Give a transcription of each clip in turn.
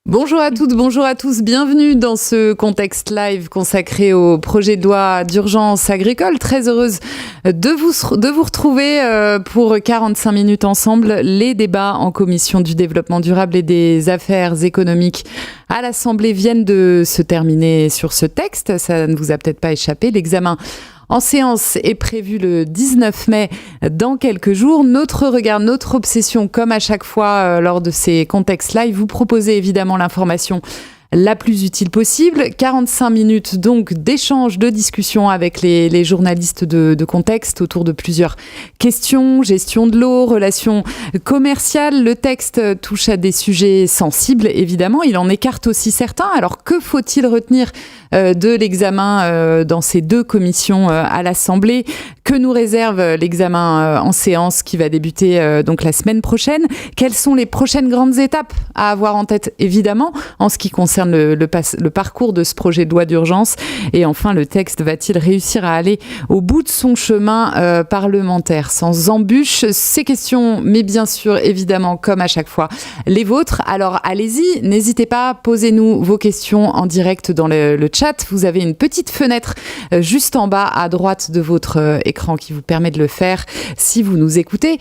Bonjour à toutes, bonjour à tous, bienvenue dans ce contexte live consacré au projet de loi d'urgence agricole. Très heureuse de vous retrouver pour 45 minutes ensemble. Les débats en commission du développement durable et des affaires économiques à l'Assemblée viennent de se terminer sur ce texte. Ça ne vous a peut-être pas échappé. L'examen en séance est prévu le 19 mai dans quelques jours. Notre regard, notre obsession, comme à chaque fois lors de ces contextes live, vous proposez évidemment l'information la plus utile possible. 45 minutes donc d'échange, de discussion avec les journalistes de contexte autour de plusieurs questions, gestion de l'eau, relations commerciales. Le texte touche à des sujets sensibles, évidemment. Il en écarte aussi certains. Alors que faut-il retenir de l'examen dans ces deux commissions à l'Assemblée? Que nous réserve l'examen en séance qui va débuter donc la semaine prochaine? Quelles sont les prochaines grandes étapes à avoir en tête, évidemment, en ce qui concerne le parcours de ce projet de loi d'urgence? Et enfin, le texte va-t-il réussir à aller au bout de son chemin parlementaire sans embûches? Ces questions, mais bien sûr, évidemment, comme à chaque fois, les vôtres. Alors allez-y, n'hésitez pas, posez-nous vos questions en direct dans le chat. Vous avez une petite fenêtre juste en bas à droite de votre écran qui vous permet de le faire si vous nous écoutez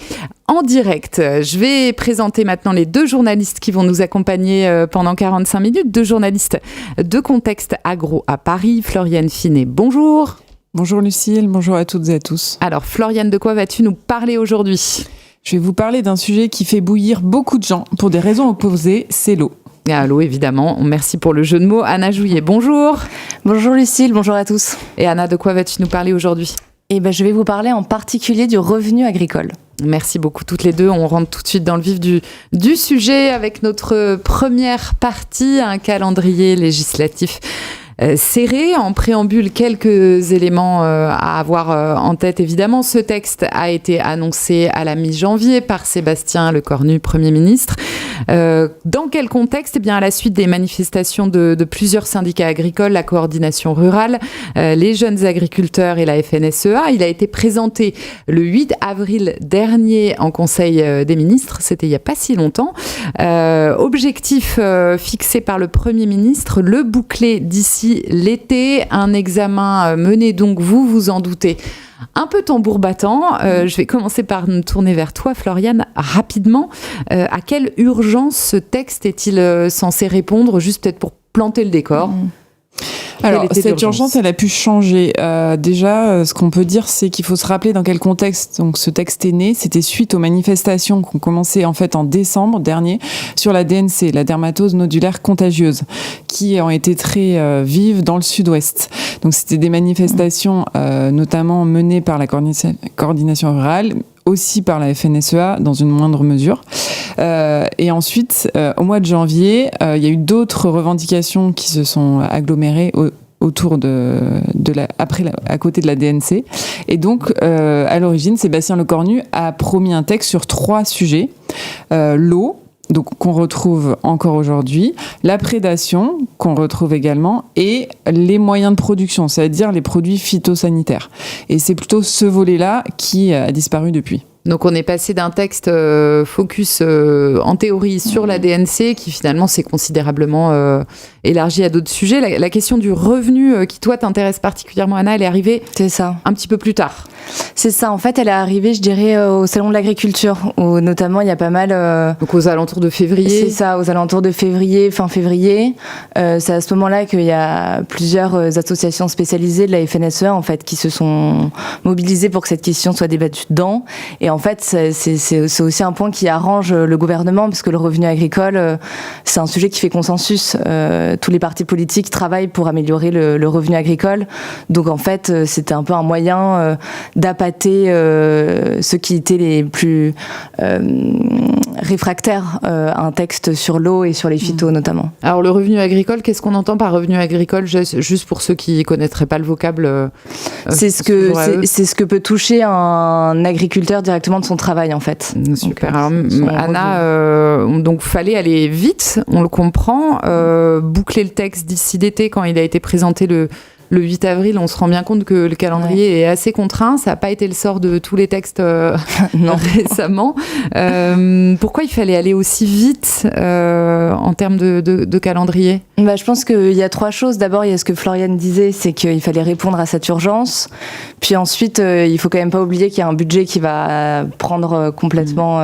en direct. Je vais présenter maintenant les deux journalistes qui vont nous accompagner pendant 45 minutes. Deux journalistes de Contexte Agro à Paris. Floriane Finet, bonjour. Bonjour Lucille, bonjour à toutes et à tous. Alors Floriane, de quoi vas-tu nous parler aujourd'hui ? Je vais vous parler d'un sujet qui fait bouillir beaucoup de gens pour des raisons opposées, c'est l'eau. À l'eau, évidemment. Merci pour le jeu de mots. Anna Jouillet, bonjour. Bonjour Lucille, bonjour à tous. Et Anna, de quoi vas-tu nous parler aujourd'hui ? Je vais vous parler en particulier du revenu agricole. Merci beaucoup toutes les deux. On rentre tout de suite dans le vif du sujet avec notre première partie, un calendrier législatif serré. En préambule, quelques éléments à avoir en tête. Évidemment, ce texte a été annoncé à la mi-janvier par Sébastien Lecornu, Premier ministre. Dans quel contexte ? Eh bien, à la suite des manifestations de plusieurs syndicats agricoles, la coordination rurale, les jeunes agriculteurs et la FNSEA, il a été présenté le 8 avril dernier en Conseil des ministres. C'était il n'y a pas si longtemps. Objectif fixé par le Premier ministre, le boucler d'ici l'été. Un examen mené donc, vous vous en doutez, un peu tambour battant. Je vais commencer par me tourner vers toi, Floriane, rapidement. À quelle urgence ce texte est-il censé répondre, juste peut-être pour planter le décor ? Alors, cette urgence, elle a pu changer. Déjà, ce qu'on peut dire, c'est qu'il faut se rappeler dans quel contexte donc ce texte est né. C'était suite aux manifestations qui ont commencé en fait en décembre dernier sur la DNC, la dermatose nodulaire contagieuse, qui ont été très vives dans le sud-ouest. Donc, c'était des manifestations notamment menées par la coordination rurale, aussi par la FNSEA dans une moindre mesure. Et ensuite, au mois de janvier, il y a eu d'autres revendications qui se sont agglomérées autour à côté de la DNC. Et donc, à l'origine, Sébastien Lecornu a promis un texte sur 3 sujets. L'eau, donc qu'on retrouve encore aujourd'hui, la prédation, qu'on retrouve également, et les moyens de production, c'est-à-dire les produits phytosanitaires. Et c'est plutôt ce volet-là qui a disparu depuis. Donc on est passé d'un texte focus en théorie sur la DNC qui finalement s'est considérablement élargi à d'autres sujets. La question du revenu qui toi t'intéresse particulièrement, Anna, elle est arrivée un petit peu plus tard. C'est ça, en fait elle est arrivée je dirais au Salon de l'Agriculture où notamment il y a pas mal... Donc aux alentours de février. C'est ça, aux alentours de février, fin février. C'est à ce moment-là qu'il y a plusieurs associations spécialisées de la FNSEA en fait qui se sont mobilisées pour que cette question soit débattue dedans. Et en fait, c'est aussi un point qui arrange le gouvernement parce que le revenu agricole, c'est un sujet qui fait consensus. Tous les partis politiques travaillent pour améliorer le revenu agricole. Donc en fait, c'était un peu un moyen d'appâter ceux qui étaient les plus réfractaires à un texte sur l'eau et sur les phytos notamment. Alors le revenu agricole, qu'est-ce qu'on entend par revenu agricole, juste pour ceux qui ne connaîtraient pas le vocable c'est ce que peut toucher un agriculteur directement de son travail en fait. Super. Alors, Anna, donc fallait aller vite, on le comprend, boucler le texte d'ici l'été quand il a été présenté le le 8 avril, on se rend bien compte que le calendrier est assez contraint. Ça n'a pas été le sort de tous les textes récemment. Pourquoi il fallait aller aussi vite en termes de calendrier ? Je pense qu'il y a 3 choses. D'abord, il y a ce que Floriane disait, c'est qu'il fallait répondre à cette urgence. Puis ensuite, il faut quand même pas oublier qu'il y a un budget qui va prendre complètement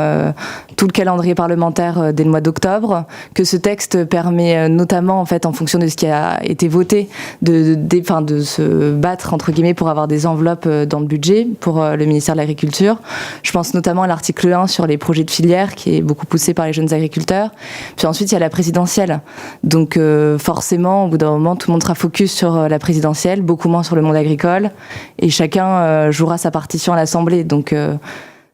tout le calendrier parlementaire dès le mois d'octobre, que ce texte permet notamment, en fait, en fonction de ce qui a été voté, de se battre, entre guillemets, pour avoir des enveloppes dans le budget pour le ministère de l'Agriculture. Je pense notamment à l'article 1 sur les projets de filière, qui est beaucoup poussé par les jeunes agriculteurs. Puis ensuite, il y a la présidentielle. Donc, forcément, au bout d'un moment, tout le monde sera focus sur la présidentielle, beaucoup moins sur le monde agricole, et chacun jouera sa partition à l'Assemblée. Donc,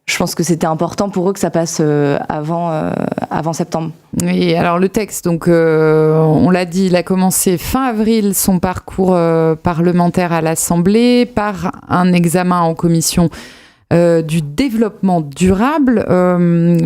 je pense que c'était important pour eux que ça passe avant septembre. Oui, alors le texte, donc on l'a dit, il a commencé fin avril son parcours parlementaire à l'Assemblée par un examen en commission du développement durable.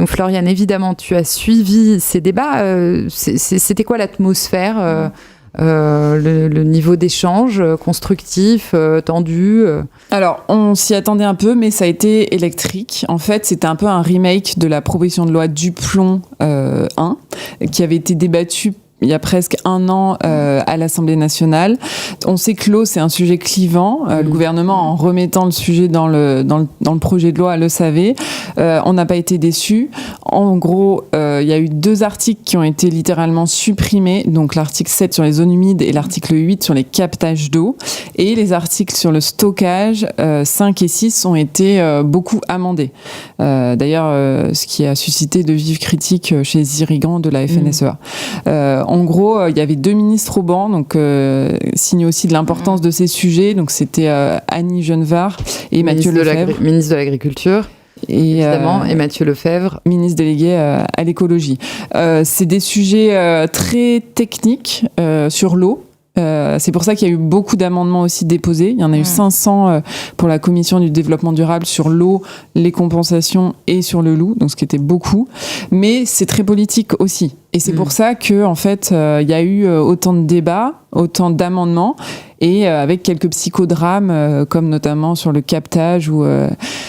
Floriane, évidemment, tu as suivi ces débats. C'était quoi l'atmosphère le niveau d'échange constructif, tendu Alors, on s'y attendait un peu, mais ça a été électrique. En fait, c'était un peu un remake de la proposition de loi Duplon 1, qui avait été débattue il y a presque 1 an à l'Assemblée nationale. On sait que l'eau, c'est un sujet clivant. Le gouvernement, en remettant le sujet dans le projet de loi, le savait. On n'a pas été déçus. En gros, il y a eu 2 articles qui ont été littéralement supprimés. Donc l'article 7 sur les zones humides et l'article 8 sur les captages d'eau. Et les articles sur le stockage 5 et 6 ont été beaucoup amendés. D'ailleurs, ce qui a suscité de vives critiques chez les irrigants de la FNSEA. En gros, il y avait 2 ministres au banc, donc signe aussi de l'importance de ces sujets. Donc c'était Annie Genevard et Mathieu Lefebvre, ministre de l'Agriculture. Évidemment, et Mathieu Lefebvre, ministre délégué à l'écologie. C'est des sujets très techniques sur l'eau. C'est pour ça qu'il y a eu beaucoup d'amendements aussi déposés. Il y en a eu 500 pour la commission du développement durable sur l'eau, les compensations et sur le loup, donc ce qui était beaucoup. Mais c'est très politique aussi. Et c'est pour ça que, en fait, il y a eu autant de débats, autant d'amendements, et avec quelques psychodrames, comme notamment sur le captage, où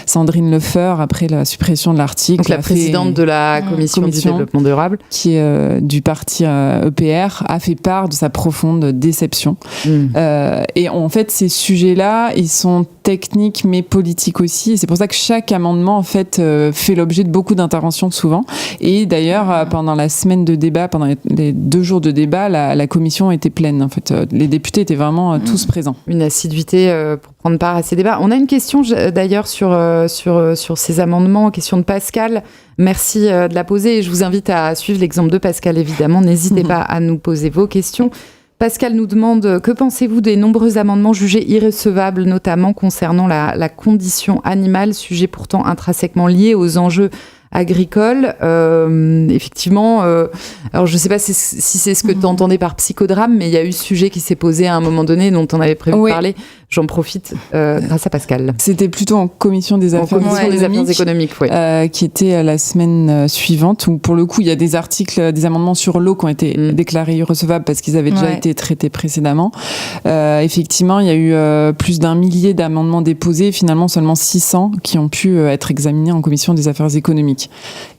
Sandrine Lefeur, après la suppression de l'article... Donc la présidente de la commission du développement durable. Qui est du parti EPR, a fait part de sa profonde déception. Et en fait, ces sujets-là, ils sont techniques, mais politiques aussi. Et c'est pour ça que chaque amendement, en fait, fait l'objet de beaucoup d'interventions souvent. Et d'ailleurs, pendant la semaine de débat, pendant les 2 jours de débat, la commission était pleine. En fait, les députés étaient vraiment tous présents. Une assiduité pour prendre part à ces débats. On a une question d'ailleurs sur ces amendements, question de Pascal. Merci de la poser et je vous invite à suivre l'exemple de Pascal, évidemment. N'hésitez pas à nous poser vos questions. Pascal nous demande, que pensez-vous des nombreux amendements jugés irrecevables, notamment concernant la condition animale, sujet pourtant intrinsèquement lié aux enjeux agricoles. Effectivement, alors je ne sais pas si c'est ce que tu entendais par psychodrame, mais il y a eu ce sujet qui s'est posé à un moment donné dont on avait prévu de parler. J'en profite grâce à Pascal. C'était plutôt en commission des affaires économiques, qui était la semaine suivante, où pour le coup il y a des articles, des amendements sur l'eau qui ont été déclarés irrecevables parce qu'ils avaient déjà été traités précédemment. Effectivement, il y a eu plus d'1 millier d'amendements déposés, finalement seulement 600 qui ont pu être examinés en commission des affaires économiques.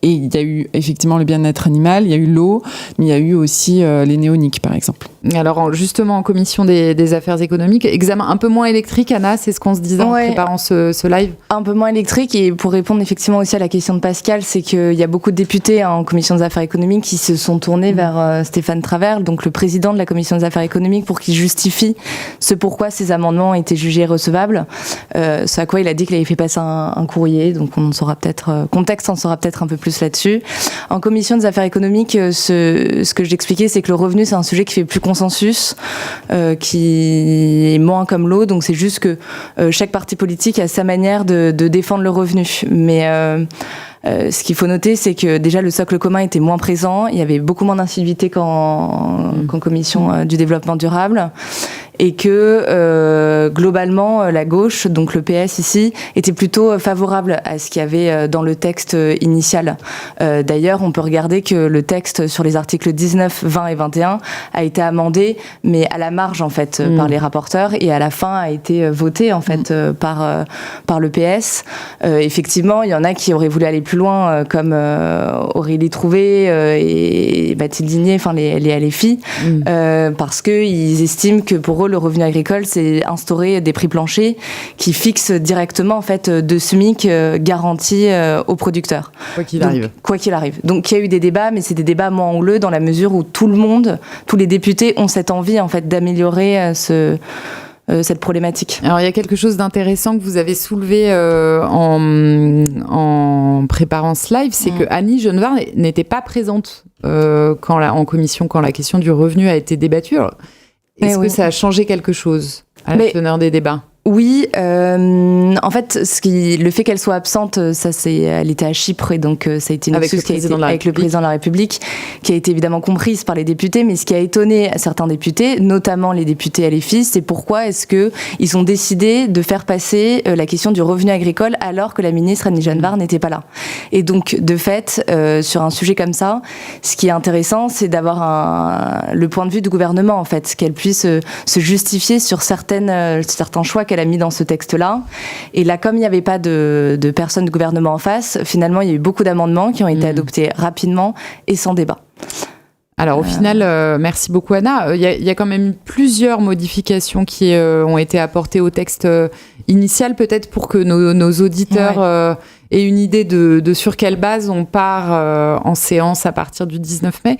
Et il y a eu effectivement le bien-être animal, il y a eu l'eau, mais il y a eu aussi les néoniques par exemple. Alors justement en commission des affaires économiques, examen un peu moins électrique, Anna, c'est ce qu'on se disait en préparant ce live. Un peu moins électrique, et pour répondre effectivement aussi à la question de Pascal, c'est qu'il y a beaucoup de députés en commission des affaires économiques qui se sont tournés vers Stéphane Travert, donc le président de la commission des affaires économiques, pour qu'il justifie ce pourquoi ces amendements ont été jugés recevables. Ce à quoi il a dit qu'il avait fait passer un courrier, donc on saura peut-être, contexte en saura peut-être un peu plus là-dessus. En commission des affaires économiques, ce que j'expliquais, c'est que le revenu, c'est un sujet qui fait plus consensus, qui est moins comme l'eau, donc c'est juste que chaque parti politique a sa manière de défendre le revenu. Mais ce qu'il faut noter, c'est que déjà le socle commun était moins présent, il y avait beaucoup moins d'incivilité qu'en commission du développement durable. et que globalement la gauche, donc le PS ici, était plutôt favorable à ce qu'il y avait dans le texte initial. D'ailleurs, on peut regarder que le texte sur les articles 19, 20 et 21 a été amendé, mais à la marge en fait par les rapporteurs, et à la fin a été voté en fait par le PS. Effectivement, il y en a qui auraient voulu aller plus loin, comme Aurélie Trouvé et Mathilde Digné, enfin les LFI, parce qu'ils estiment que pour eux le revenu agricole c'est instaurer des prix planchers qui fixent directement en fait de SMIC garantis aux producteurs. Quoi qu'il arrive. Quoi qu'il arrive. Donc il y a eu des débats, mais c'est des débats moins houleux dans la mesure où tout le monde, tous les députés ont cette envie en fait d'améliorer cette problématique. Alors il y a quelque chose d'intéressant que vous avez soulevé en préparant ce live, c'est que Annie Genevard n'était pas présente en commission quand la question du revenu a été débattue. Alors, est-ce que ça a changé quelque chose à la teneur des débats ? Oui, en fait, le fait qu'elle soit absente, elle était à Chypre, et donc ça a été une excuse avec le président de la République, qui a été évidemment comprise par les députés, mais ce qui a étonné certains députés, notamment les députés LFI, c'est pourquoi est-ce que ils ont décidé de faire passer la question du revenu agricole alors que la ministre Annie Genevard n'était pas là. Et donc, de fait, sur un sujet comme ça, ce qui est intéressant, c'est d'avoir le point de vue du gouvernement, en fait, qu'elle puisse se justifier sur certains choix qu'elle a mis dans ce texte-là. Et là, comme il n'y avait pas de personne de gouvernement en face, finalement, il y a eu beaucoup d'amendements qui ont été adoptés rapidement et sans débat. Alors, au final, merci beaucoup, Anna. Il y a quand même plusieurs modifications qui ont été apportées au texte initial, peut-être pour que nos auditeurs aient une idée de sur quelle base on part en séance à partir du 19 mai.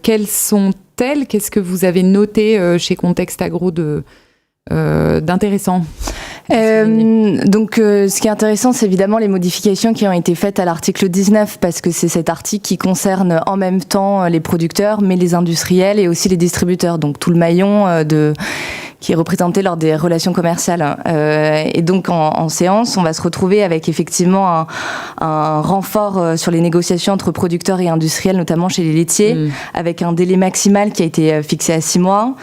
Quelles sont-elles ? Qu'est-ce que vous avez noté chez Contexte Agro d'intéressant? Donc, ce qui est intéressant, c'est évidemment les modifications qui ont été faites à l'article 19, parce que c'est cet article qui concerne en même temps les producteurs, mais les industriels et aussi les distributeurs. Donc, tout le maillon qui est représenté lors des relations commerciales. Et donc, en séance, on va se retrouver avec effectivement un renfort sur les négociations entre producteurs et industriels, notamment chez les laitiers, avec un délai maximal qui a été fixé à 6 mois.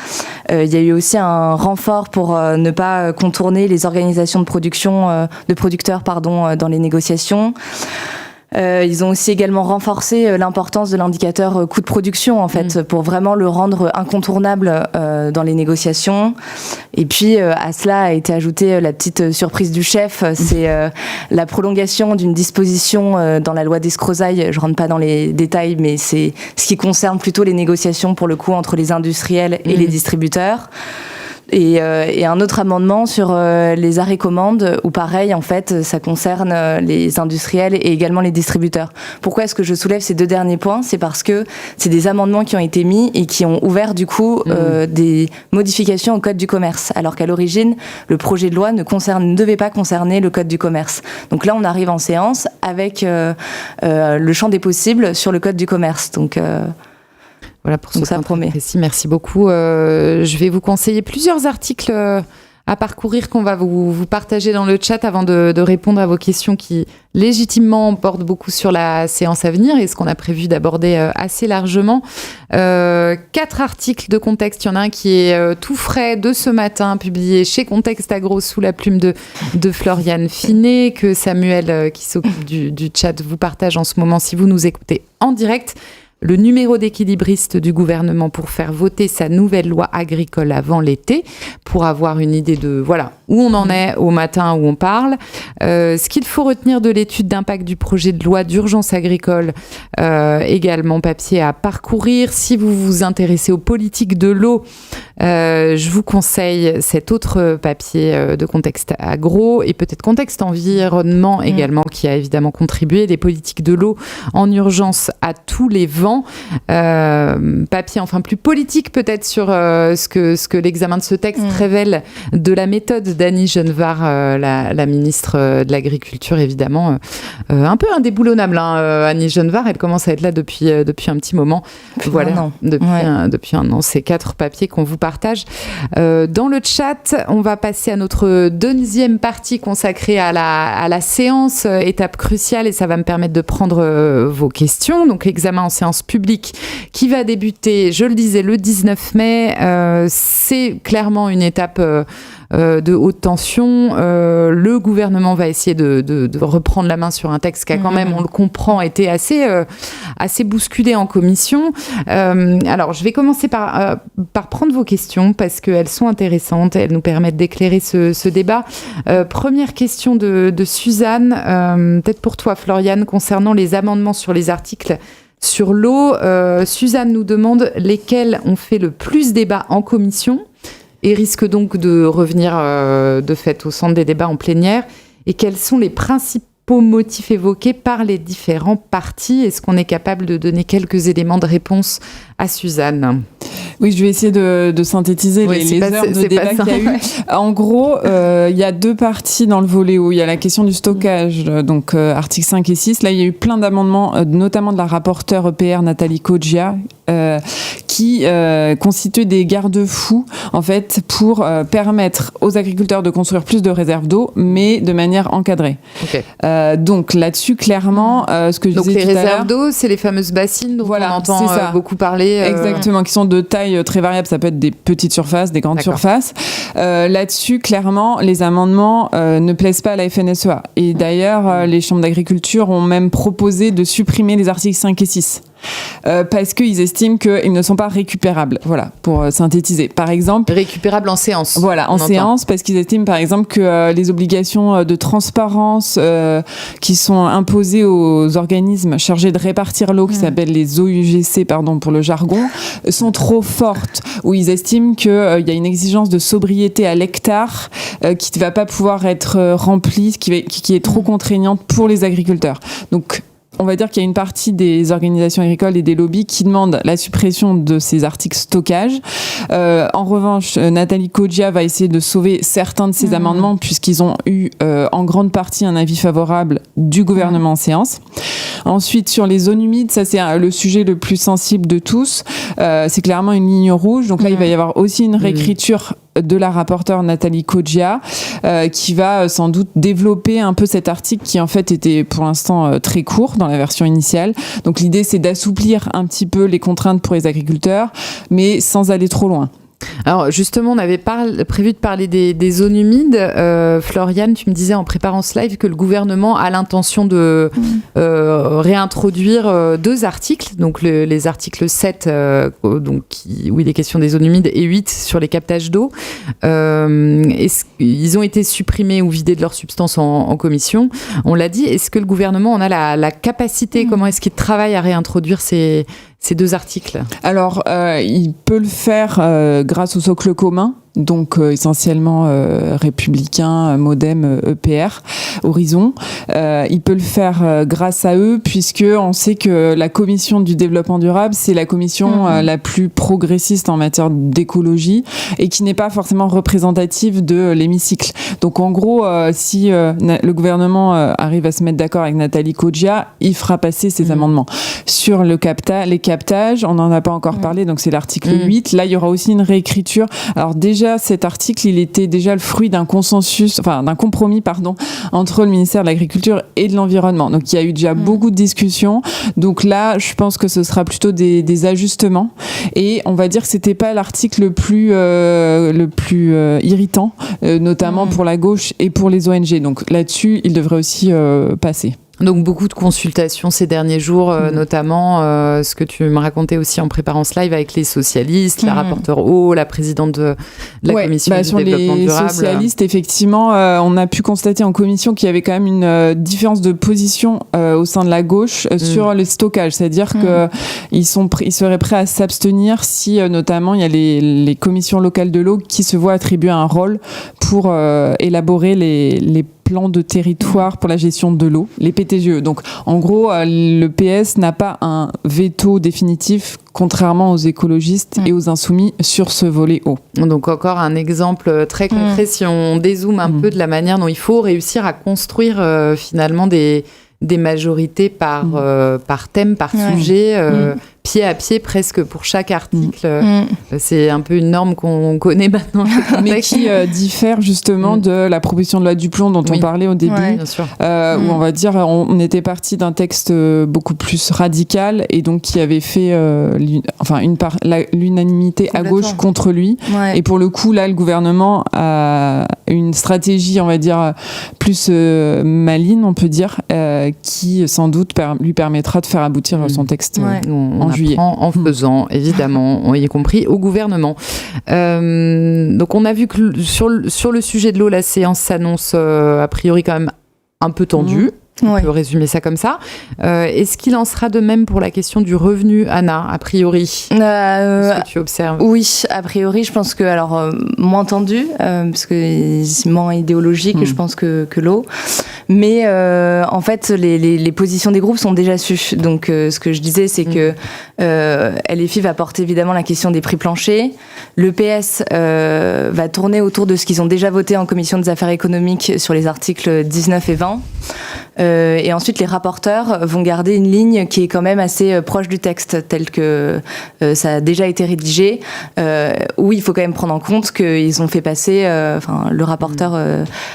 Il y a eu aussi un renfort pour ne pas contourner les organisations de producteurs dans les négociations. Ils ont aussi également renforcé l'importance de l'indicateur coût de production, en fait, pour vraiment le rendre incontournable dans les négociations. Et puis, à cela a été ajoutée la petite surprise du chef, c'est la prolongation d'une disposition dans la loi d'Escrozaille. Je rentre pas dans les détails, mais c'est ce qui concerne plutôt les négociations, pour le coup, entre les industriels et les distributeurs. Et un autre amendement sur les arrêts commandes, où pareil, en fait, ça concerne les industriels et également les distributeurs. Pourquoi est-ce que je soulève ces deux derniers points ? C'est parce que c'est des amendements qui ont été mis et qui ont ouvert du coup des modifications au Code du commerce, alors qu'à l'origine, le projet de loi ne devait pas concerner le Code du commerce. Donc là, on arrive en séance avec le champ des possibles sur le Code du commerce. Donc voilà pour ce point précis. Merci beaucoup. Je vais vous conseiller plusieurs articles à parcourir qu'on va vous partager dans le chat avant de répondre à vos questions qui légitimement portent beaucoup sur la séance à venir et ce qu'on a prévu d'aborder assez largement. 4 articles de contexte. Il y en a un qui est tout frais de ce matin, publié chez Contexte Agro sous la plume de Floriane Finet, que Samuel, qui s'occupe du chat, vous partage en ce moment si vous nous écoutez en direct. Le numéro d'équilibriste du gouvernement pour faire voter sa nouvelle loi agricole avant l'été, pour avoir une idée de où on en est au matin où on parle. Ce qu'il faut retenir de l'étude d'impact du projet de loi d'urgence agricole, également papier à parcourir. Si vous vous intéressez aux politiques de l'eau, je vous conseille cet autre papier de Contexte Agro et peut-être Contexte Environnement également, qui a évidemment contribué, des politiques de l'eau en urgence à tous les vents. Papier enfin plus politique peut-être sur ce que l'examen de ce texte révèle de la méthode d'Annie Genevard, la ministre de l'Agriculture, évidemment. Un peu indéboulonnable, Annie Genevard, elle commence à être là depuis un petit moment. Depuis un an. Depuis un an. Ces 4 papiers qu'on vous partage dans le chat. On va passer à notre deuxième partie consacrée à la séance, étape cruciale, et ça va me permettre de prendre vos questions. Donc, examen en séance publique qui va débuter, je le disais, le 19 mai. C'est clairement une étape de haute tension. Le gouvernement va essayer de reprendre la main sur un texte qui a quand même, on le comprend, été assez bousculé en commission. Alors, je vais commencer par prendre vos questions parce qu'elles sont intéressantes, elles nous permettent d'éclairer ce débat. Première question de Suzanne, peut-être pour toi, Floriane, concernant les amendements sur les articles sur l'eau. Suzanne nous demande lesquels ont fait le plus débat en commission et risque donc de revenir de fait au centre des débats en plénière. Et quels sont les principaux motifs évoqués par les différents partis ? Est-ce qu'on est capable de donner quelques éléments de réponse à Suzanne ? Oui, je vais essayer de synthétiser les heures de débat qu'il y a eu. En gros, il y a deux parties dans le volet eau. Il y a la question du stockage, donc articles 5 et 6. Là, il y a eu plein d'amendements, notamment de la rapporteure EPR Nathalie Coggia, qui constituent des garde-fous, en fait, pour permettre aux agriculteurs de construire plus de réserves d'eau, mais de manière encadrée. Okay. Donc là-dessus, clairement, ce que je disais tout à l'heure... Donc les réserves d'eau, c'est les fameuses bassines dont on entend beaucoup parler. Exactement, qui sont de taille très variable. Ça peut être des petites surfaces, des grandes surfaces. Là-dessus, clairement, les amendements ne plaisent pas à la FNSEA. Et d'ailleurs, les chambres d'agriculture ont même proposé de supprimer les articles 5 et 6. Parce qu'ils estiment qu'ils ne sont pas récupérables. Voilà, pour synthétiser. Par exemple... Récupérables en séance. Voilà, en séance, parce qu'ils estiment, par exemple, que les obligations de transparence qui sont imposées aux organismes chargés de répartir l'eau, qui s'appellent les OUGC, pour le jargon, sont trop fortes. Où ils estiment qu'il y a une exigence de sobriété à l'hectare qui ne va pas pouvoir être remplie, qui est trop contraignante pour les agriculteurs. Donc, on va dire qu'il y a une partie des organisations agricoles et des lobbies qui demandent la suppression de ces articles stockage. En revanche, Nathalie Coggia va essayer de sauver certains de ces amendements puisqu'ils ont eu en grande partie un avis favorable du gouvernement en séance. Ensuite, sur les zones humides, ça c'est le sujet le plus sensible de tous. C'est clairement une ligne rouge. Donc là, il va y avoir aussi une réécriture de la rapporteure Nathalie Coggia qui va sans doute développer un peu cet article qui en fait était pour l'instant très court dans la version initiale. Donc l'idée c'est d'assouplir un petit peu les contraintes pour les agriculteurs mais sans aller trop loin. Alors justement, on avait prévu de parler des zones humides. Floriane, tu me disais en préparant ce live que le gouvernement a l'intention de réintroduire deux articles, donc les articles 7, donc où il est question des zones humides, et 8 sur les captages d'eau. Ils ont été supprimés ou vidés de leur substance en commission. On l'a dit, est-ce que le gouvernement en a la capacité ? Comment est-ce qu'il travaille à réintroduire ces deux articles ? Alors, il peut le faire grâce au socle commun, donc essentiellement Républicains, Modem, EPR, Horizon. Il peut le faire grâce à eux, puisque on sait que la commission du développement durable, c'est la commission la plus progressiste en matière d'écologie et qui n'est pas forcément représentative de l'hémicycle. Donc en gros, si le gouvernement arrive à se mettre d'accord avec Nathalie Coggia, il fera passer ces amendements. Sur les captages, on n'en a pas encore parlé, donc c'est l'article 8. Là, il y aura aussi une réécriture. Alors déjà, cet article, il était déjà le fruit d'un compromis, entre le ministère de l'Agriculture et de l'Environnement. Donc, il y a eu déjà beaucoup de discussions. Donc là, je pense que ce sera plutôt des ajustements. Et on va dire que c'était pas l'article le plus irritant, notamment pour la gauche et pour les ONG. Donc là-dessus, il devrait aussi passer. Donc beaucoup de consultations ces derniers jours, notamment ce que tu me racontais aussi en préparant ce live avec les socialistes, la rapporteure eau, la présidente de la commission du développement durable. Sur les socialistes, effectivement, on a pu constater en commission qu'il y avait quand même une différence de position au sein de la gauche sur le stockage, c'est-à-dire qu'ils seraient prêts à s'abstenir si notamment il y a les commissions locales de l'eau qui se voient attribuer un rôle pour élaborer les plans de territoire pour la gestion de l'eau, les PTGE. Donc, en gros, le PS n'a pas un veto définitif, contrairement aux écologistes et aux insoumis sur ce volet eau. Donc, encore un exemple très concret, si on dézoome un peu de la manière dont il faut réussir à construire finalement des majorités par thème, par sujet, pied à pied presque pour chaque article. C'est un peu une norme qu'on connaît maintenant. Mais qui diffère justement de la proposition de loi Duplon dont on parlait au début, bien sûr. Où on va dire on était parti d'un texte beaucoup plus radical et donc qui avait fait l'unanimité à gauche contre lui. Et pour le coup, là, le gouvernement a une stratégie, on va dire, plus maligne, on peut dire, qui sans doute lui permettra de faire aboutir son texte en juillet. En faisant, évidemment, y compris au gouvernement. Donc on a vu que sur le sujet de l'eau, la séance s'annonce a priori quand même un peu tendue. On peut résumer ça comme ça. Est-ce qu'il en sera de même pour la question du revenu, Anna, a priori ce que tu observes? Oui, a priori, je pense que, moins tendu, parce que c'est moins idéologique, je pense, que l'eau. Mais en fait, les positions des groupes sont déjà sues. Donc, ce que je disais, c'est que LFI va porter évidemment la question des prix planchers. Le PS va tourner autour de ce qu'ils ont déjà voté en commission des affaires économiques sur les articles 19 et 20. Et ensuite, les rapporteurs vont garder une ligne qui est quand même assez proche du texte, tel que ça a déjà été rédigé, où il faut quand même prendre en compte qu'ils ont fait passer, le rapporteur,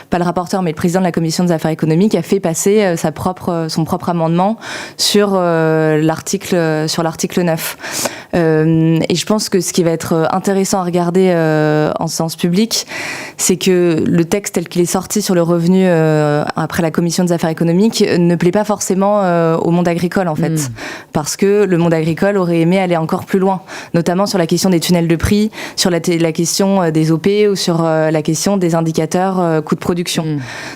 pas le rapporteur, mais le président de la commission des affaires économiques a fait passer son propre amendement sur l'article 9. Et je pense que ce qui va être intéressant à regarder en séance publique, c'est que le texte tel qu'il est sorti sur le revenu après la commission des affaires économiques ne plaît pas forcément au monde agricole en fait, parce que le monde agricole aurait aimé aller encore plus loin, notamment sur la question des tunnels de prix, sur la question des OP ou sur la question des indicateurs coûts de production.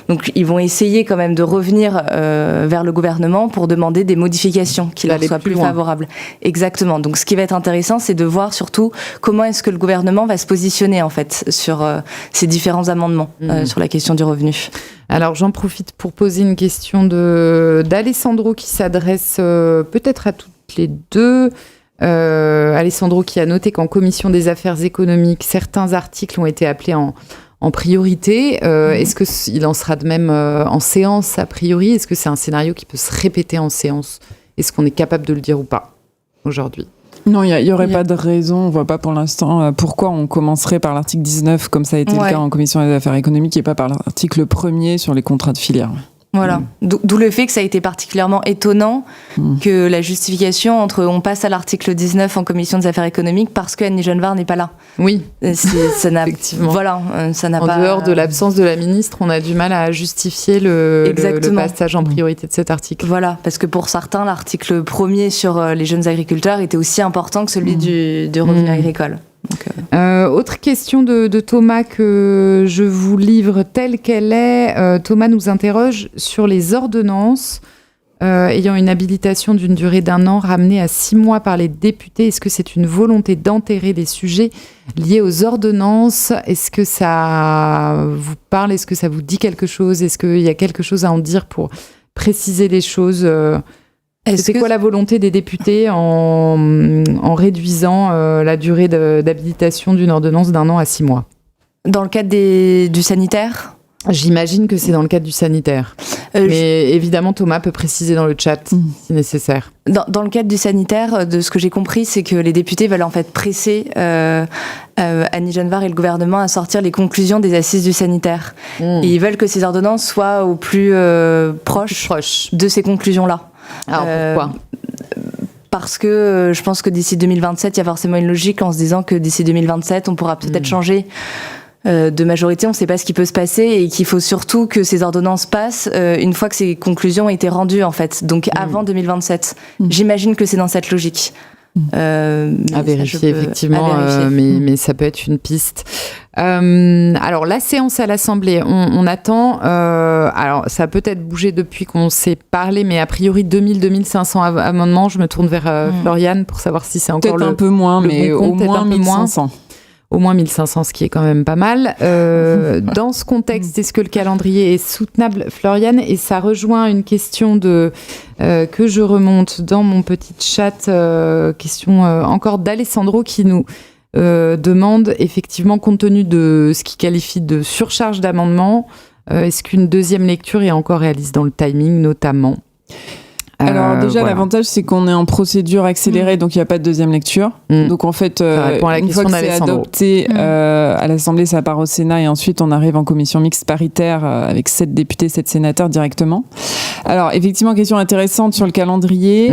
Donc ils vont essayer quand même de revenir vers le gouvernement pour demander des modifications qui leur soient plus favorables. Exactement. Donc ce qui va être intéressant, c'est de voir surtout comment est-ce que le gouvernement va se positionner en fait sur ces différents amendements sur la question du revenu. Alors j'en profite pour poser une question d'Alessandro qui s'adresse peut-être à toutes les deux. Alessandro qui a noté qu'en commission des affaires économiques, certains articles ont été appelés en priorité. Est-ce qu'il en sera de même en séance a priori? Est-ce que c'est un scénario qui peut se répéter en séance? Est-ce qu'on est capable de le dire ou pas aujourd'hui? Non, il n'y aurait pas de raison. On ne voit pas pour l'instant pourquoi on commencerait par l'article 19, comme ça a été le cas en commission des affaires économiques, et pas par l'article 1er sur les contrats de filière. Voilà. D'où le fait que ça a été particulièrement étonnant que la justification entre on passe à l'article 19 en commission des affaires économiques parce que Annie Genevard n'est pas là. Oui, ça n'a, effectivement. Voilà, ça n'a en pas. En dehors de l'absence de la ministre, on a du mal à justifier le passage en priorité de cet article. Voilà, parce que pour certains, l'article 1er sur les jeunes agriculteurs était aussi important que celui du revenu agricole. Donc, autre question de Thomas que je vous livre telle qu'elle est. Thomas nous interroge sur les ordonnances ayant une habilitation d'une durée d'1 an ramenée à 6 mois par les députés. Est-ce que c'est une volonté d'enterrer les sujets liés aux ordonnances? Est-ce que ça vous parle? Est-ce que ça vous dit quelque chose? Est-ce qu'il y a quelque chose à en dire pour préciser les choses? C'est quoi la volonté des députés en réduisant la durée d'habilitation d'une ordonnance d'1 an à 6 mois? Dans le cadre du sanitaire? J'imagine que c'est dans le cadre du sanitaire. Mais évidemment, Thomas peut préciser dans le chat si nécessaire. Dans le cadre du sanitaire, de ce que j'ai compris, c'est que les députés veulent en fait presser Annie Genevard et le gouvernement à sortir les conclusions des assises du sanitaire. Et ils veulent que ces ordonnances soient au plus proche de ces conclusions-là. Alors pourquoi? Parce que je pense que d'ici 2027, il y a forcément une logique en se disant que d'ici 2027, on pourra peut-être changer de majorité, on ne sait pas ce qui peut se passer et qu'il faut surtout que ces ordonnances passent une fois que ces conclusions ont été rendues en fait, donc avant 2027. J'imagine que c'est dans cette logique. À vérifier effectivement, mais ça peut être une piste. Alors la séance à l'Assemblée, on attend. Alors ça a peut-être bougé depuis qu'on s'est parlé, mais a priori 2000-2500 amendements. Je me tourne vers Floriane pour savoir si c'est encore peut-être un peu moins, mais bon compte, au moins 1500. Au moins 1500, ce qui est quand même pas mal. Dans ce contexte, est-ce que le calendrier est soutenable, Floriane? Et ça rejoint une question que je remonte dans mon petit chat, question encore d'Alessandro qui nous demande, effectivement, compte tenu de ce qu'il qualifie de surcharge d'amendements, est-ce qu'une deuxième lecture est encore réaliste dans le timing, notamment? Alors déjà, l'avantage, c'est qu'on est en procédure accélérée, donc il n'y a pas de deuxième lecture. Donc en fait, une fois que c'est adopté à l'Assemblée, ça part au Sénat et ensuite on arrive en commission mixte paritaire avec 7 députés, 7 sénateurs directement. Alors effectivement, question intéressante sur le calendrier.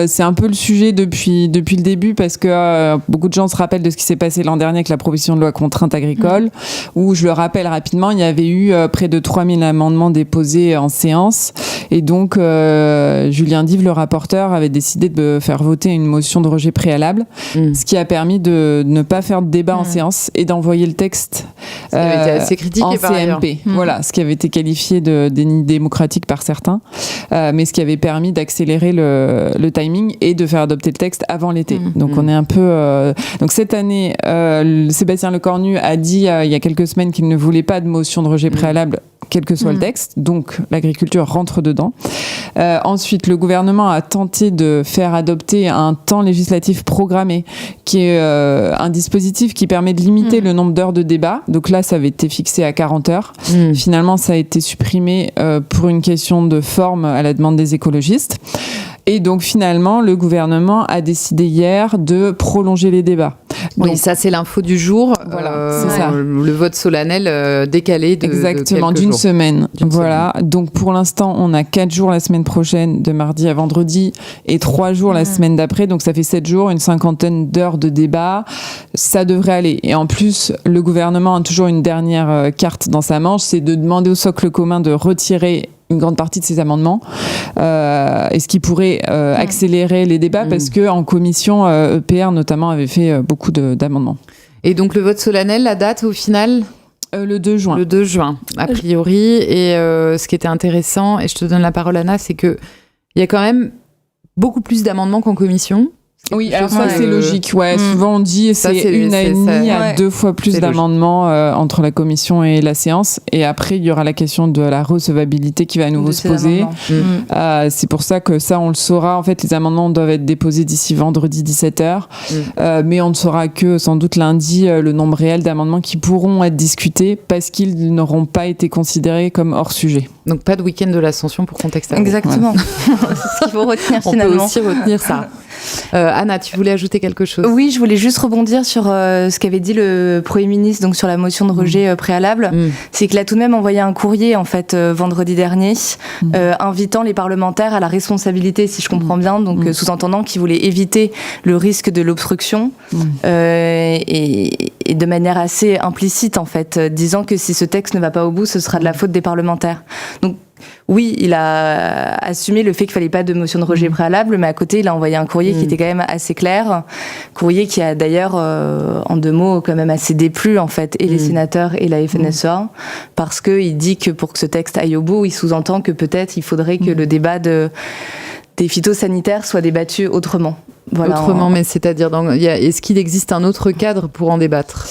C'est un peu le sujet depuis le début parce que beaucoup de gens se rappellent de ce qui s'est passé l'an dernier avec la proposition de loi contrainte agricole, où je le rappelle rapidement, il y avait eu près de 3000 amendements déposés en séance et donc Julien Dive, le rapporteur, avait décidé de faire voter une motion de rejet préalable, ce qui a permis de ne pas faire de débat en séance et d'envoyer le texte assez critiqué en CMP. Voilà, ce qui avait été qualifié de déni démocratique par certains, mais ce qui avait permis d'accélérer le timing et de faire adopter le texte avant l'été. Donc on est un peu... Donc cette année, Sébastien Lecornu a dit il y a quelques semaines qu'il ne voulait pas de motion de rejet préalable, quel que soit le texte, donc l'agriculture rentre dedans. Ensuite, le gouvernement a tenté de faire adopter un temps législatif programmé, qui est un dispositif qui permet de limiter le nombre d'heures de débat. Donc là, ça avait été fixé à 40 heures. Finalement, ça a été supprimé pour une question de forme à la demande des écologistes. Et donc finalement, le gouvernement a décidé hier de prolonger les débats. Donc, oui, ça c'est l'info du jour. Voilà, c'est ça. Le vote solennel décalé exactement, d'une semaine. Voilà. Donc pour l'instant, on a 4 jours la semaine prochaine, de mardi à vendredi, et 3 jours la semaine d'après. Donc ça fait 7 jours, une 50aine d'heures de débat. Ça devrait aller. Et en plus, le gouvernement a toujours une dernière carte dans sa manche, c'est de demander au socle commun de retirer une grande partie de ces amendements, et ce qui pourrait accélérer les débats parce que en commission, EPR notamment avait fait beaucoup d'amendements. Et donc le vote solennel, la date au final le 2 juin. Le 2 juin, a priori. Et ce qui était intéressant, et je te donne la parole Anna, c'est qu'il y a quand même beaucoup plus d'amendements qu'en commission. Oui, alors ça c'est logique. Ouais, souvent on dit c'est 1,5 à 2 fois plus d'amendements entre la commission et la séance. Et après il y aura la question de la recevabilité qui va à nouveau se poser. C'est pour ça que ça on le saura. En fait, les amendements doivent être déposés d'ici vendredi 17h, mais on ne saura que sans doute lundi le nombre réel d'amendements qui pourront être discutés parce qu'ils n'auront pas été considérés comme hors sujet. Donc pas de week-end de l'Ascension pour Contexte Agro. Exactement. C'est ce qu'il faut retenir finalement. On peut aussi retenir ça. Anna, tu voulais ajouter quelque chose ? Oui, je voulais juste rebondir sur ce qu'avait dit le Premier ministre donc sur la motion de rejet préalable. C'est qu'il a tout de même envoyé un courrier en fait vendredi dernier invitant les parlementaires à la responsabilité, si je comprends bien, donc sous-entendant qu'il voulait éviter le risque de l'obstruction et de manière assez implicite en fait, disant que si ce texte ne va pas au bout, ce sera de la faute des parlementaires. Donc oui, il a assumé le fait qu'il fallait pas de motion de rejet préalable, mais à côté, il a envoyé un courrier qui était quand même assez clair. Courrier qui a d'ailleurs, en 2 mots, quand même assez déplu, en fait, et les sénateurs et la FNSEA, parce qu'il dit que pour que ce texte aille au bout, il sous-entend que peut-être il faudrait que le débat des phytosanitaires soit débattu autrement. Voilà, autrement, mais c'est-à-dire, est-ce qu'il existe un autre cadre pour en débattre ?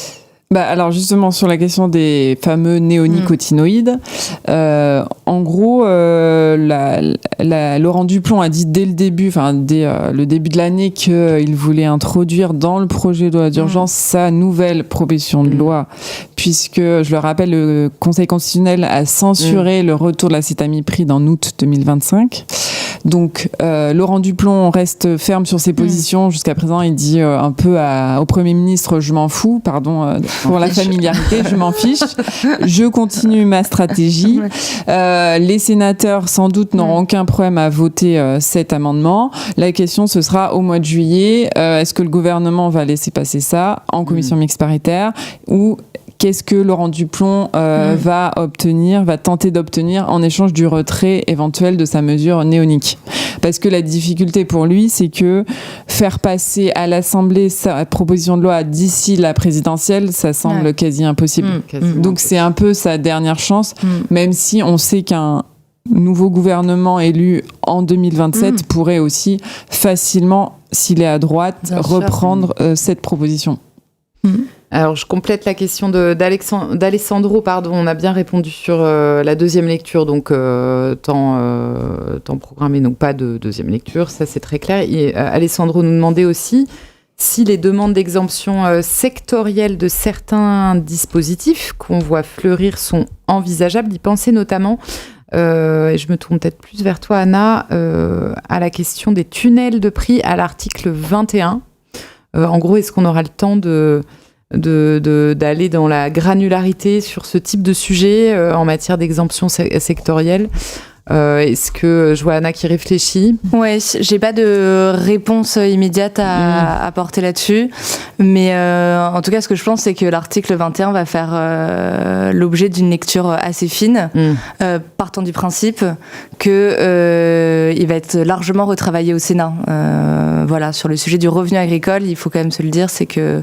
Alors justement sur la question des fameux néonicotinoïdes, en gros, Laurent Duplon a dit dès le début, dès le début de l'année, qu'il voulait introduire dans le projet de loi d'urgence sa nouvelle proposition de loi, puisque, je le rappelle, le Conseil constitutionnel a censuré le retour de l'acétamipride en août 2025. Donc Laurent Duplon reste ferme sur ses positions. Jusqu'à présent, il dit un peu au Premier ministre, je m'en fous, pardon pour la familiarité, je m'en fiche, je continue ma stratégie. Les sénateurs, sans doute, n'auront aucun problème à voter cet amendement. La question, ce sera au mois de juillet, est-ce que le gouvernement va laisser passer ça en commission mixte paritaire ou qu'est-ce que Laurent Duplon va tenter d'obtenir en échange du retrait éventuel de sa mesure néonique. Parce que la difficulté pour lui, c'est que faire passer à l'Assemblée sa proposition de loi d'ici la présidentielle, ça semble quasi impossible. Donc c'est un peu sa dernière chance, même si on sait qu'un nouveau gouvernement élu en 2027 pourrait aussi facilement, s'il est à droite, reprendre cette proposition. Alors, je complète la question d'Alessandro. On a bien répondu sur la deuxième lecture, donc temps programmé, donc pas de deuxième lecture, ça c'est très clair. Et Alessandro nous demandait aussi si les demandes d'exemption sectorielles de certains dispositifs qu'on voit fleurir sont envisageables. Il pensait notamment et je me tourne peut-être plus vers toi, Anna, à la question des tunnels de prix à l'article 21. En gros, est-ce qu'on aura le temps d'aller dans la granularité sur ce type de sujet en matière d'exemption sectorielle? Est-ce que je vois Anna qui réfléchit? Ouais, j'ai pas de réponse immédiate à apporter là-dessus, mais en tout cas, ce que je pense, c'est que l'article 21 va faire l'objet d'une lecture assez fine, partant du principe que il va être largement retravaillé au Sénat. Voilà, sur le sujet du revenu agricole, il faut quand même se le dire, c'est que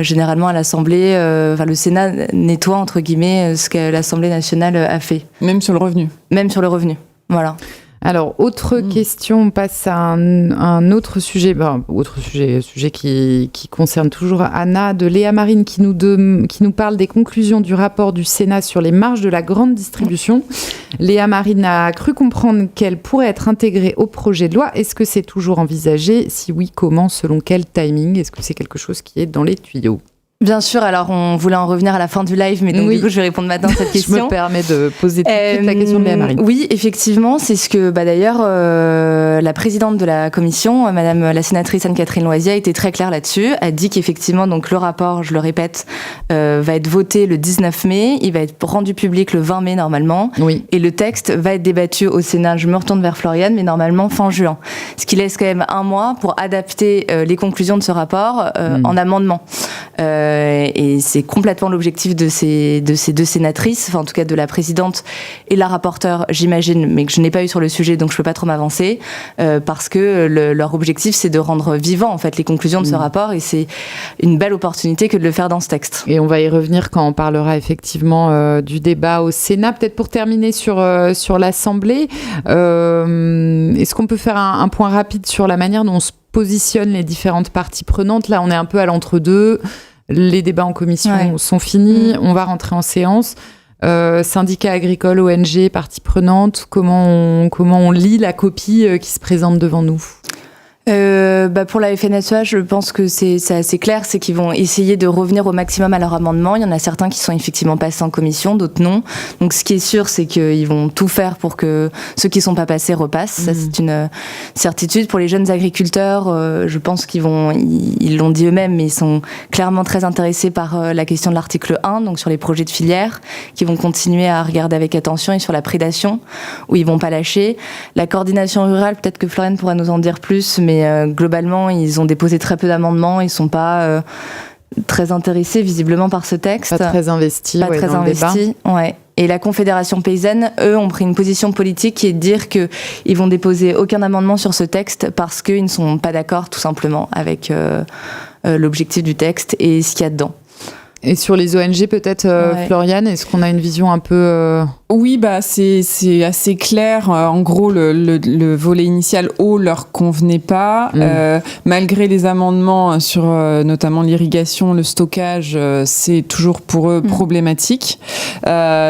généralement à l'Assemblée, le Sénat nettoie entre guillemets ce que l'Assemblée nationale a fait. Même sur le revenu. Même sur le revenu, voilà. Alors, autre question, on passe à un autre sujet, sujet qui concerne toujours Anna, de Léa Marine, qui nous parle des conclusions du rapport du Sénat sur les marges de la grande distribution. Léa Marine a cru comprendre qu'elle pourrait être intégrée au projet de loi. Est-ce que c'est toujours envisagé? Si oui, comment? Selon quel timing? Est-ce que c'est quelque chose qui est dans les tuyaux? Bien sûr, alors on voulait en revenir à la fin du live, mais donc du coup je vais répondre maintenant à cette question. Je me permets de poser tout de suite la question de Léa Marine. Oui, effectivement, c'est ce que d'ailleurs la présidente de la commission, madame la sénatrice Anne-Catherine Loisier, a été très claire là-dessus, a dit qu'effectivement donc le rapport, je le répète, va être voté le 19 mai, il va être rendu public le 20 mai normalement, et le texte va être débattu au Sénat, je me retourne vers Floriane, mais normalement fin juin. Ce qui laisse quand même un mois pour adapter les conclusions de ce rapport en amendement. Et c'est complètement l'objectif de ces deux sénatrices, enfin en tout cas de la présidente et la rapporteure, j'imagine, mais que je n'ai pas eu sur le sujet, donc je peux pas trop m'avancer, parce que leur objectif c'est de rendre vivant en fait les conclusions de ce rapport, et c'est une belle opportunité que de le faire dans ce texte. Et on va y revenir quand on parlera effectivement du débat au Sénat. Peut-être pour terminer sur l'Assemblée, est-ce qu'on peut faire un point rapide sur la manière dont on se positionne les différentes parties prenantes? Là, on est un peu à l'entre-deux. Les débats en commission sont finis. On va rentrer en séance. Syndicats agricoles, ONG, parties prenantes. Comment on lit la copie qui se présente devant nous? Pour la FNSEA, je pense que c'est assez clair, c'est qu'ils vont essayer de revenir au maximum à leur amendement. Il y en a certains qui sont effectivement passés en commission, d'autres non. Donc ce qui est sûr, c'est qu'ils vont tout faire pour que ceux qui ne sont pas passés repassent. Ça, c'est une certitude. Pour les jeunes agriculteurs, je pense ils l'ont dit eux-mêmes, mais ils sont clairement très intéressés par la question de l'article 1, donc sur les projets de filière, qui vont continuer à regarder avec attention, et sur la prédation, où ils vont pas lâcher. La coordination rurale, peut-être que Floriane pourra nous en dire plus, mais globalement, ils ont déposé très peu d'amendements. Ils ne sont pas très intéressés, visiblement, par ce texte. Pas très investis dans le débat. Ouais. Et la Confédération paysanne, eux, ont pris une position politique qui est de dire qu'ils vont déposer aucun amendement sur ce texte parce qu'ils ne sont pas d'accord, tout simplement, avec l'objectif du texte et ce qu'il y a dedans. Et sur les ONG, peut-être, Floriane, est-ce qu'on a une vision un peu... Oui, c'est assez clair. En gros, le volet initial eau leur convenait pas. Malgré les amendements sur notamment l'irrigation, le stockage, c'est toujours pour eux problématique.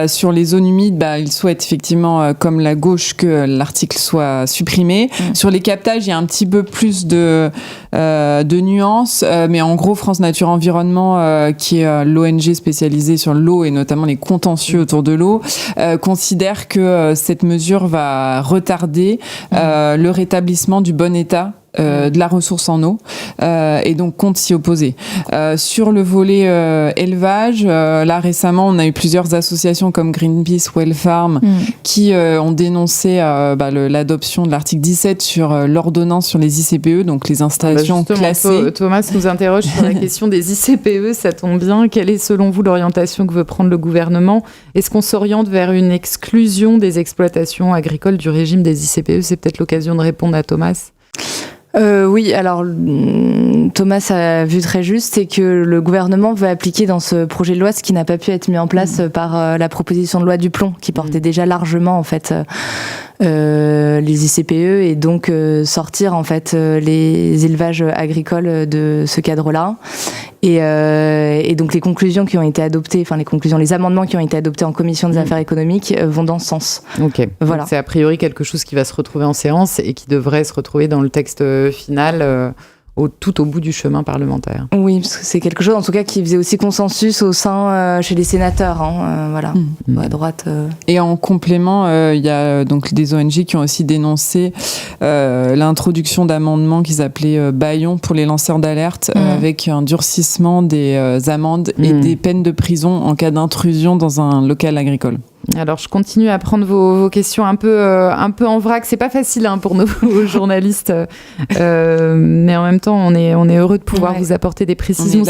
Sur les zones humides, ils souhaitent effectivement, comme la gauche, que l'article soit supprimé. Sur les captages, il y a un petit peu plus de nuances, mais en gros, France Nature Environnement, qui est l'ONG spécialisée sur l'eau et notamment les contentieux autour de l'eau, considère que cette mesure va retarder le rétablissement du bon état de la ressource en eau, et donc compte s'y opposer. Sur le volet élevage, là récemment on a eu plusieurs associations comme Greenpeace, Well Farm qui ont dénoncé l'adoption de l'article 17 sur l'ordonnance sur les ICPE, donc les installations classées. Thomas nous interroge sur la question des ICPE, ça tombe bien. Quelle est selon vous l'orientation que veut prendre le gouvernement? Est-ce qu'on s'oriente vers une exclusion des exploitations agricoles du régime des ICPE? C'est peut-être l'occasion de répondre à Thomas. Oui, alors Thomas a vu très juste, c'est que le gouvernement veut appliquer dans ce projet de loi ce qui n'a pas pu être mis en place par la proposition de loi Duplon, qui portait déjà largement en fait les ICPE, et donc sortir en fait les élevages agricoles de ce cadre-là. Et donc les conclusions qui ont été adoptées, les amendements qui ont été adoptés en commission des affaires économiques vont dans ce sens. Ok. Voilà. Donc c'est a priori quelque chose qui va se retrouver en séance et qui devrait se retrouver dans le texte final tout au bout du chemin parlementaire. Oui, parce que c'est quelque chose, en tout cas, qui faisait aussi consensus au sein chez les sénateurs, voilà, à droite. Et en complément, il y a donc des ONG qui ont aussi dénoncé l'introduction d'amendements qu'ils appelaient bâillons pour les lanceurs d'alerte, avec un durcissement des amendes et des peines de prison en cas d'intrusion dans un local agricole. Alors, je continue à prendre vos questions un peu en vrac. C'est pas facile pour nous, journalistes, mais en même temps, on est heureux de pouvoir vous apporter des précisions.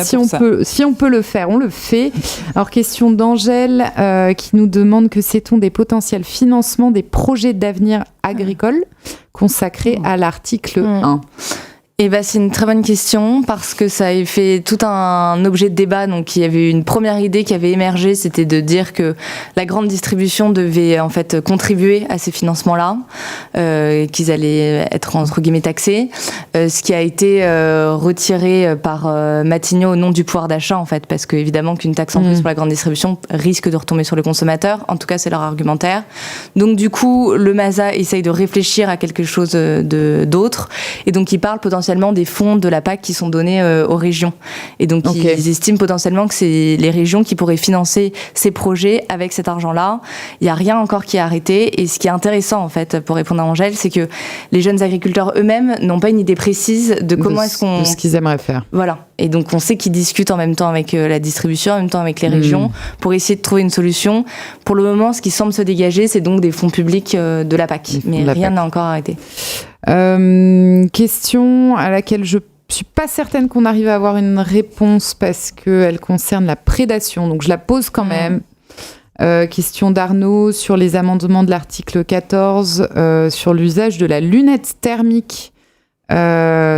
Si on peut le faire, on le fait. Alors, question d'Angèle qui nous demande que sait-on des potentiels financements des projets d'avenir agricole consacrés à l'article 1 ? Eh ben, c'est une très bonne question parce que ça a fait tout un objet de débat. Donc, il y avait une première idée qui avait émergé, c'était de dire que la grande distribution devait en fait contribuer à ces financements-là, qu'ils allaient être entre guillemets taxés. Ce qui a été retiré par Matignon au nom du pouvoir d'achat en fait, parce que évidemment qu'une taxe en plus pour la grande distribution risque de retomber sur le consommateur. En tout cas, c'est leur argumentaire. Donc, du coup, le MASA essaye de réfléchir à quelque chose d'autre, et donc il parle potentiellement des fonds de la PAC qui sont donnés aux régions. Et donc, ils estiment potentiellement que c'est les régions qui pourraient financer ces projets avec cet argent-là. Il n'y a rien encore qui est arrêté. Et ce qui est intéressant, en fait, pour répondre à Angèle, c'est que les jeunes agriculteurs eux-mêmes n'ont pas une idée précise de comment est-ce qu'on... De ce qu'ils aimeraient faire. Voilà. Et donc, on sait qu'ils discutent en même temps avec la distribution, en même temps avec les régions, pour essayer de trouver une solution. Pour le moment, ce qui semble se dégager, c'est donc des fonds publics de la PAC. Mais rien n'a encore arrêté. Question à laquelle je suis pas certaine qu'on arrive à avoir une réponse parce qu'elle concerne la prédation. Donc, je la pose quand même. Question d'Arnaud sur les amendements de l'article 14 sur l'usage de la lunette thermique.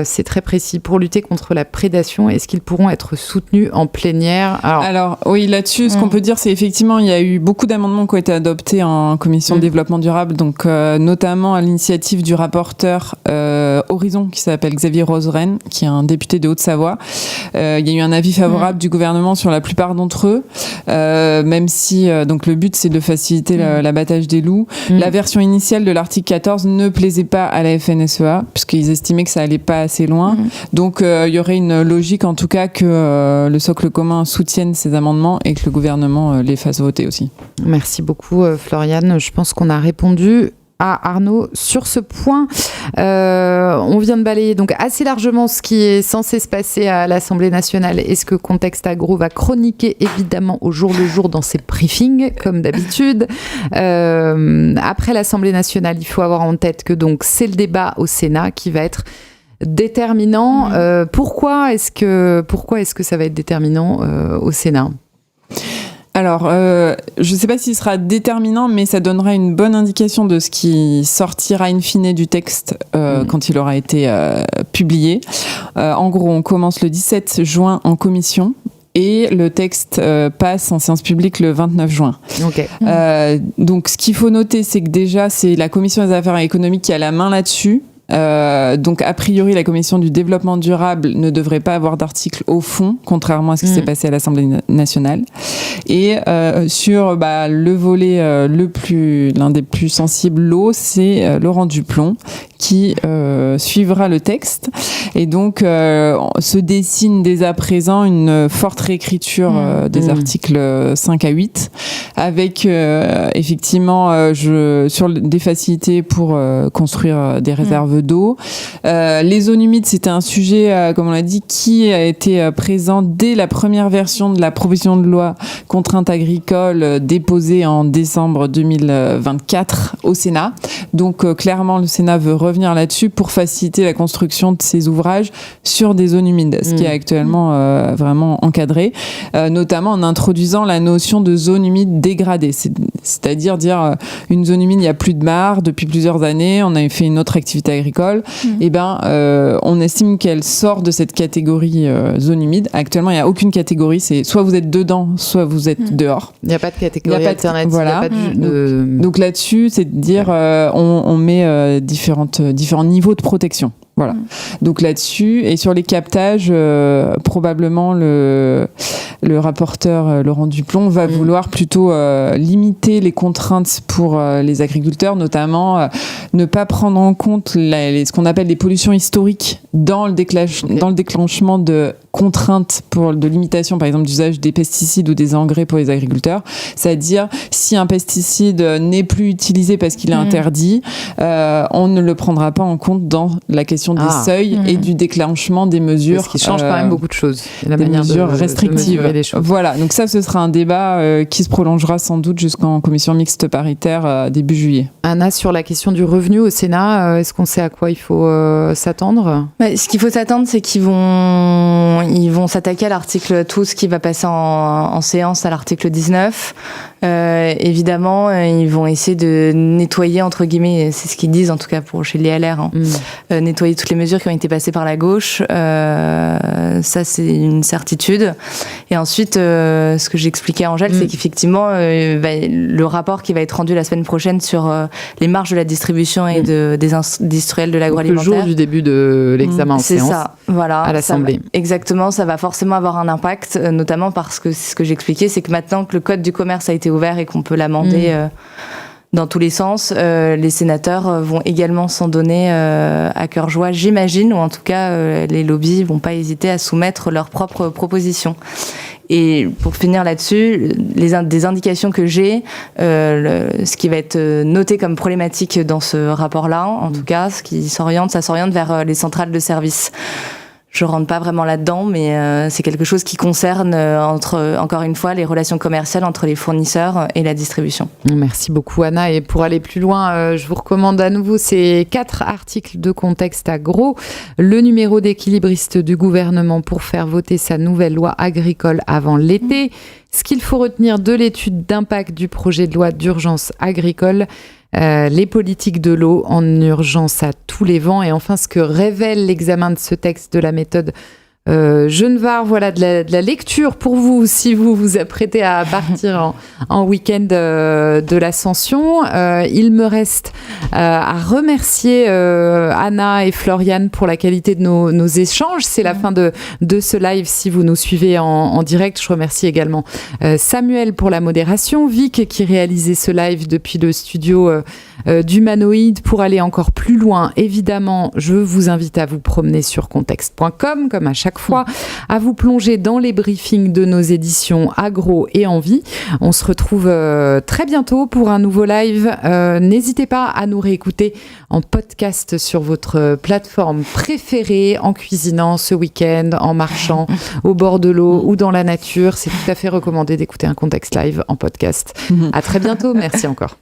C'est très précis. Pour lutter contre la prédation, est-ce qu'ils pourront être soutenus en plénière ? Alors oui, là-dessus, ce qu'on peut dire, c'est effectivement, il y a eu beaucoup d'amendements qui ont été adoptés en commission de développement durable, donc notamment à l'initiative du rapporteur Horizon, qui s'appelle Xavier Roseren, qui est un député de Haute-Savoie. Il y a eu un avis favorable du gouvernement sur la plupart d'entre eux, même si donc le but, c'est de faciliter l'abattage des loups. La version initiale de l'article 14 ne plaisait pas à la FNSEA, puisqu'ils estimaient que ça allait pas assez loin. Donc, il y aurait une logique, en tout cas, que le socle commun soutienne ces amendements et que le gouvernement les fasse voter aussi. Merci beaucoup, Floriane. Je pense qu'on a répondu à Arnaud sur ce point. On vient de balayer donc assez largement ce qui est censé se passer à l'Assemblée nationale et ce que Contexte Agro va chroniquer évidemment au jour le jour dans ses briefings, comme d'habitude. Après l'Assemblée nationale, il faut avoir en tête que donc c'est le débat au Sénat qui va être déterminant. Pourquoi est-ce que ça va être déterminant au Sénat ? Alors, je ne sais pas s'il sera déterminant, mais ça donnera une bonne indication de ce qui sortira in fine du texte quand il aura été publié. En gros, on commence le 17 juin en commission et le texte passe en séance publique le 29 juin. Okay. Donc, ce qu'il faut noter, c'est que déjà, c'est la commission des affaires économiques qui a la main là-dessus. Donc, a priori, la commission du développement durable ne devrait pas avoir d'article au fond, contrairement à ce qui s'est passé à l'Assemblée nationale. Et sur le volet l'un des plus sensibles, l'eau, c'est Laurent Duplon qui suivra le texte. Et donc, se dessine dès à présent une forte réécriture des articles 5 à 8, avec effectivement sur des facilités pour construire des réserves d'eau. Les zones humides, c'était un sujet, comme on l'a dit, qui a été présent dès la première version de la proposition de loi contrainte agricole déposée en décembre 2024 au Sénat. Donc, clairement, le Sénat veut revenir là-dessus pour faciliter la construction de ces ouvrages sur des zones humides, ce qui est actuellement vraiment encadré, notamment en introduisant la notion de zone humide dégradée, c'est-à-dire dire une zone humide, il n'y a plus de mares depuis plusieurs années, on avait fait une autre activité agricole, et on estime qu'elle sort de cette catégorie zone humide. Actuellement, il n'y a aucune catégorie, c'est soit vous êtes dedans, soit vous êtes dehors. Il n'y a pas de catégorie alternative. Voilà. Donc là-dessus, c'est de dire on met différents niveaux de protection. Voilà. Donc là-dessus, et sur les captages, probablement le le rapporteur Laurent Duplon va vouloir plutôt limiter les contraintes pour les agriculteurs, notamment ne pas prendre en compte ce qu'on appelle les pollutions historiques dans le déclenchement de contraintes de limitation, par exemple, d'usage des pesticides ou des engrais pour les agriculteurs. C'est-à-dire, si un pesticide n'est plus utilisé parce qu'il est interdit, on ne le prendra pas en compte dans la question des seuils et du déclenchement des mesures. Ce qui change quand même beaucoup de choses. Des mesures restrictives. Voilà, donc ça, ce sera un débat qui se prolongera sans doute jusqu'en commission mixte paritaire début juillet. Anna, sur la question du revenu au Sénat, est-ce qu'on sait à quoi il faut s'attendre ? Ce qu'il faut s'attendre, c'est qu'ils vont s'attaquer à l'article, tout ce qui va passer en séance à l'article 19. Évidemment, ils vont essayer de nettoyer, entre guillemets, c'est ce qu'ils disent en tout cas chez les LR, nettoyer toutes les mesures qui ont été passées par la gauche. Ça, c'est une certitude. Et ensuite, ce que j'expliquais à Angèle, c'est qu'effectivement, le rapport qui va être rendu la semaine prochaine sur les marges de la distribution et des industriels de l'agroalimentaire. Le jour du début de l'examen en séance. C'est ça, voilà. À l'Assemblée. Exactement, ça va forcément avoir un impact, notamment parce que ce que j'expliquais, c'est que maintenant que le code du commerce a été ouvert et qu'on peut l'amender dans tous les sens, les sénateurs vont également s'en donner à cœur joie, j'imagine, ou en tout cas, les lobbies vont pas hésiter à soumettre leurs propres propositions. Et pour finir là-dessus, des indications que j'ai, ce qui va être noté comme problématique dans ce rapport-là, en tout cas, ça s'oriente vers les centrales de services. Je rentre pas vraiment là-dedans, mais c'est quelque chose qui concerne, encore une fois, les relations commerciales entre les fournisseurs et la distribution. Merci beaucoup, Anna. Et pour aller plus loin, je vous recommande à nouveau ces 4 articles de contexte agro. Le numéro d'équilibriste du gouvernement pour faire voter sa nouvelle loi agricole avant l'été. Ce qu'il faut retenir de l'étude d'impact du projet de loi d'urgence agricole. Les politiques de l'eau en urgence à tous les vents. Et enfin, ce que révèle l'examen de ce texte de la méthode Genevard, voilà de la lecture pour vous si vous vous apprêtez à partir en week-end de l'Ascension. Il me reste à remercier Anna et Floriane pour la qualité de nos échanges. C'est la fin de ce live si vous nous suivez en direct. Je remercie également Samuel pour la modération, Vic qui réalisait ce live depuis le studio d'Humanoïde. Pour aller encore plus loin, évidemment, je vous invite à vous promener sur contexte.com comme à chaque fois, à vous plonger dans les briefings de nos éditions Agro et Envie. On se retrouve très bientôt pour un nouveau live. N'hésitez pas à nous réécouter en podcast sur votre plateforme préférée, en cuisinant ce week-end, en marchant au bord de l'eau ou dans la nature. C'est tout à fait recommandé d'écouter un contexte live en podcast. À très bientôt. Merci encore.